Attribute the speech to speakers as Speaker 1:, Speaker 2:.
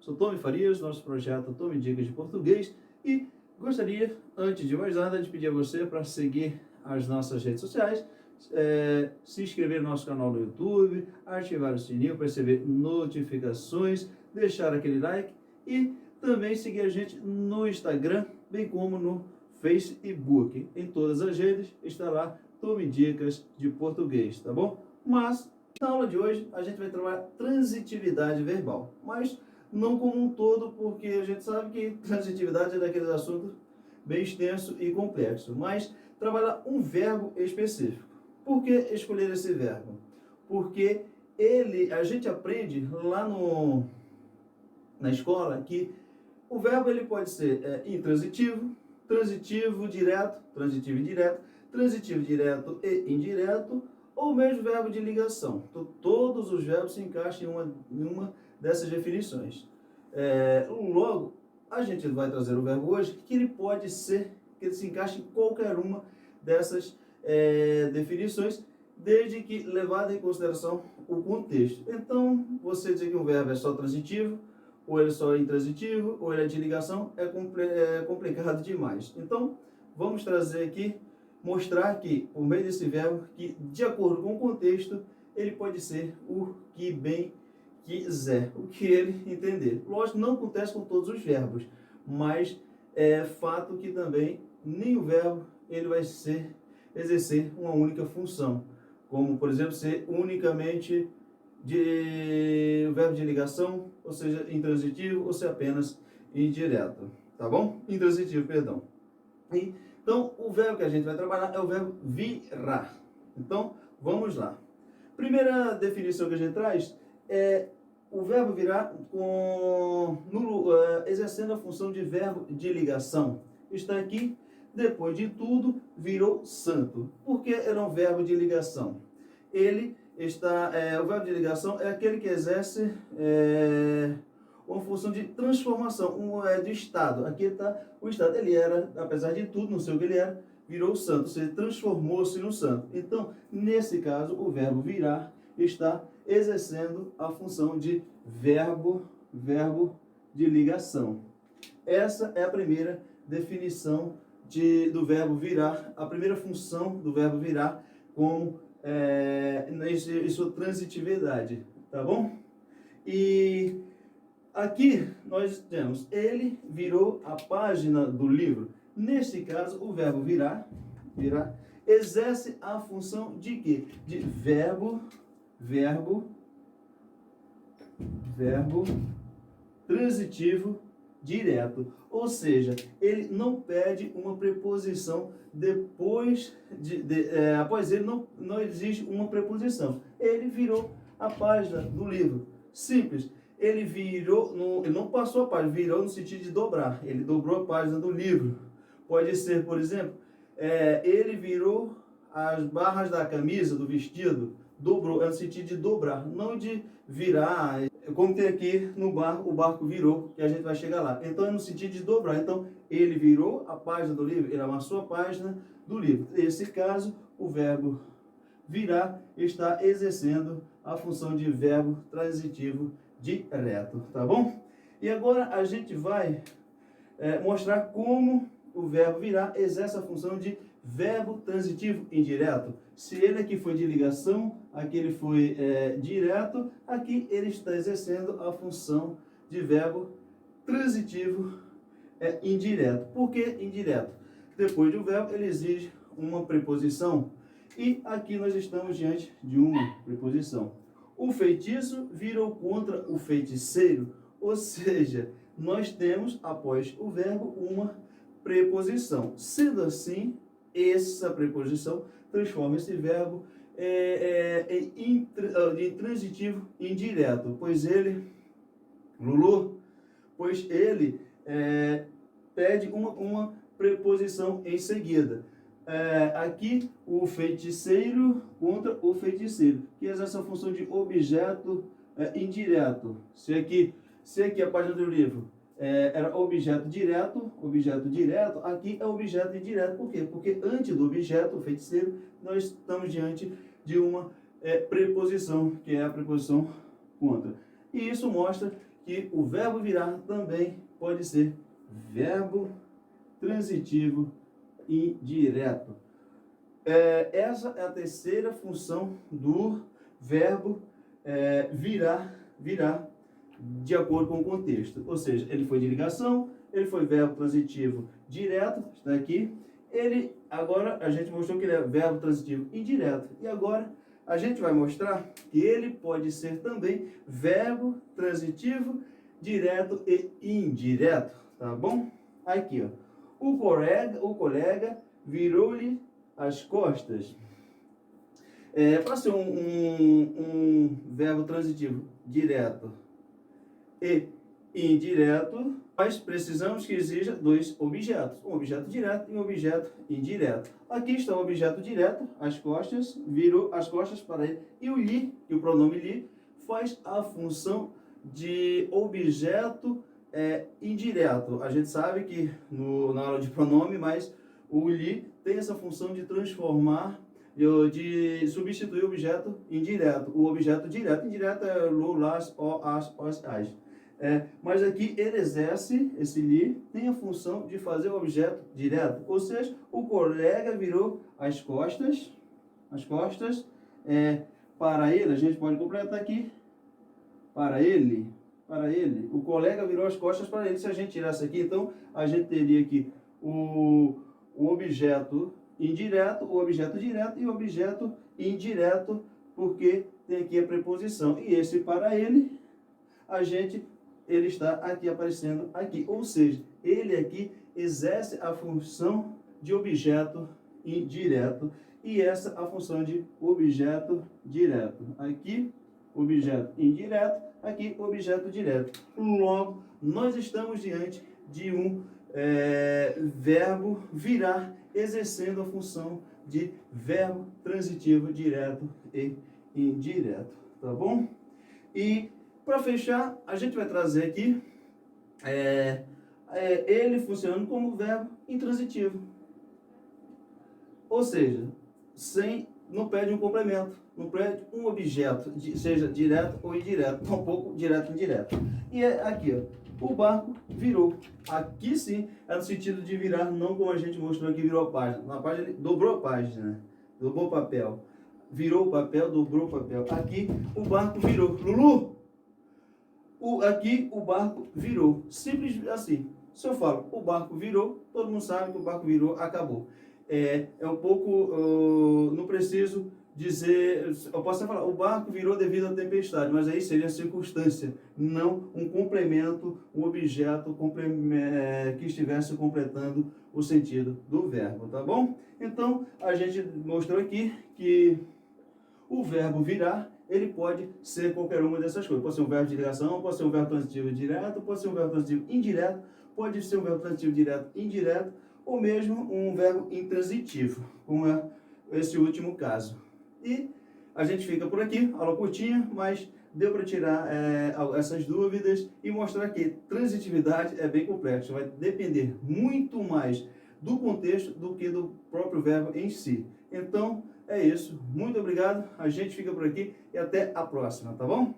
Speaker 1: Sou Tome Farias, nosso projeto Tome Dicas de Português, e gostaria, antes de mais nada, de pedir a você para seguir as nossas redes sociais, se inscrever no nosso canal no YouTube, ativar o sininho para receber notificações, deixar aquele like e também seguir a gente no Instagram, bem como no Facebook. Em todas as redes está lá Tome Dicas de Português, tá bom? Mas na aula de hoje a gente vai trabalhar transitividade verbal, mas não como um todo, porque a gente sabe que transitividade é daqueles assuntos bem extenso e complexo, mas trabalhar um verbo específico. Por que escolher esse verbo? Porque a gente aprende lá na escola que o verbo ele pode ser intransitivo, transitivo direto, transitivo indireto, transitivo direto e indireto, ou mesmo verbo de ligação. Então, todos os verbos se encaixam em uma dessas definições. Logo, a gente vai trazer o verbo hoje que ele pode ser, que ele se encaixe em qualquer uma dessas definições, desde que levado em consideração o contexto. Então, você dizer que um verbo é só transitivo, ou ele só é intransitivo, ou ele é de ligação, é complicado demais. Então, vamos trazer aqui, mostrar que, por meio desse verbo, que de acordo com o contexto, ele pode ser o que bem quiser, o que ele entender. Lógico, não acontece com todos os verbos, mas é fato que também nem o verbo ele vai exercer uma única função, como, por exemplo, ser unicamente o verbo de ligação, ou seja, intransitivo, ou ser apenas indireto, tá bom? Intransitivo, perdão. Então, o verbo que a gente vai trabalhar é o verbo virar. Então, vamos lá. Primeira definição que a gente traz é o verbo virar exercendo a função de verbo de ligação. Está aqui, depois de tudo, virou santo. Por que era um verbo de ligação? O verbo de ligação é aquele que exerce uma função de transformação, de estado. Aqui está o estado. Ele era, apesar de tudo, não sei o que ele era, virou santo, ou seja, transformou-se no santo. Então, nesse caso, o verbo virar está exercendo a função de verbo de ligação. Essa é a primeira definição do verbo virar, a primeira função do verbo virar como em sua transitividade, tá bom? E aqui nós temos, ele virou a página do livro. Neste caso, o verbo virar exerce a função de quê? De verbo transitivo direto. Ou seja, ele não pede uma preposição após ele não existe uma preposição. Ele virou a página do livro. Simples. Ele virou, ele não passou a página, virou no sentido de dobrar. Ele dobrou a página do livro. Pode ser, por exemplo, ele virou as barras da camisa, do vestido, dobrou, é no sentido de dobrar, não de virar, como tem aqui no o barco virou, que a gente vai chegar lá. Então é no sentido de dobrar. Então, ele virou a página do livro, ele amassou a página do livro. Nesse caso, o verbo virar está exercendo a função de verbo transitivo direto, tá bom? E agora a gente vai mostrar como o verbo virar exerce a função de verbo transitivo indireto. Se ele aqui foi de ligação, aqui ele foi direto, aqui ele está exercendo a função de verbo transitivo indireto. Por que indireto? Depois do verbo ele exige uma preposição e aqui nós estamos diante de uma preposição. O feitiço virou contra o feiticeiro, ou seja, nós temos após o verbo uma preposição. Sendo assim, essa preposição transforma esse verbo em transitivo indireto, pois ele pede uma preposição em seguida. Aqui o feiticeiro contra o feiticeiro, que exerce a função de objeto indireto. Se aqui a página do livro era objeto direto, aqui é objeto indireto. Por quê? Porque antes do objeto, o feiticeiro, nós estamos diante de uma preposição, que é a preposição contra. E isso mostra que o verbo virar também pode ser verbo transitivo indireto. Essa é a terceira função do verbo virar de acordo com o contexto. Ou seja, ele foi de ligação, ele foi verbo transitivo direto, está aqui. Agora a gente mostrou que ele é verbo transitivo indireto. E agora a gente vai mostrar que ele pode ser também verbo transitivo direto e indireto, tá bom? Aqui, ó. O colega virou-lhe as costas. Para ser um verbo transitivo direto e indireto, nós precisamos que exija dois objetos, um objeto direto e um objeto indireto. Aqui está o objeto direto, as costas, virou as costas para ele, e o lhe, e o pronome lhe, faz a função de objeto indireto. A gente sabe que na aula de pronome, mas o lhe tem essa função de transformar, de substituir o objeto indireto. O objeto direto, indireto é lo, las, o, as, os, as. Mas aqui ele exerce, esse lhe, tem a função de fazer o objeto direto. Ou seja, o colega virou as costas para ele, a gente pode completar aqui, para ele, o colega virou as costas para ele. Se a gente tirasse aqui, então, a gente teria aqui o objeto indireto, o objeto direto e o objeto indireto, porque tem aqui a preposição. E esse para ele, ele está aqui aparecendo aqui. Ou seja, ele aqui exerce a função de objeto indireto e essa a função de objeto direto. Aqui, objeto indireto, aqui, objeto direto. Logo, nós estamos diante de um verbo virar, exercendo a função de verbo transitivo direto e indireto, tá bom? E para fechar, a gente vai trazer aqui ele funcionando como verbo intransitivo. Ou seja, não pede um complemento, não pede um objeto, seja direto ou indireto, tampouco direto ou indireto. E aqui, ó, o barco virou. Aqui sim é no sentido de virar, não como a gente mostrou aqui, virou a página. Na página ele dobrou a página, dobrou o papel. Virou o papel, dobrou o papel. Aqui o barco virou. Lulu! Aqui o barco virou. Simples assim. Se eu falo o barco virou, todo mundo sabe que o barco virou, acabou. É um pouco, não preciso dizer, eu posso falar, o barco virou devido à tempestade, mas aí seria circunstância, não um complemento, um objeto que estivesse completando o sentido do verbo, tá bom? Então, a gente mostrou aqui que o verbo virar, ele pode ser qualquer uma dessas coisas. Pode ser um verbo de ligação, pode ser um verbo transitivo direto, pode ser um verbo transitivo indireto, pode ser um verbo transitivo direto indireto, ou mesmo um verbo intransitivo, como é esse último caso. E a gente fica por aqui, aula curtinha, mas deu para tirar essas dúvidas e mostrar que transitividade é bem complexo, vai depender muito mais do contexto do que do próprio verbo em si. Então, é isso. Muito obrigado, a gente fica por aqui e até a próxima, tá bom?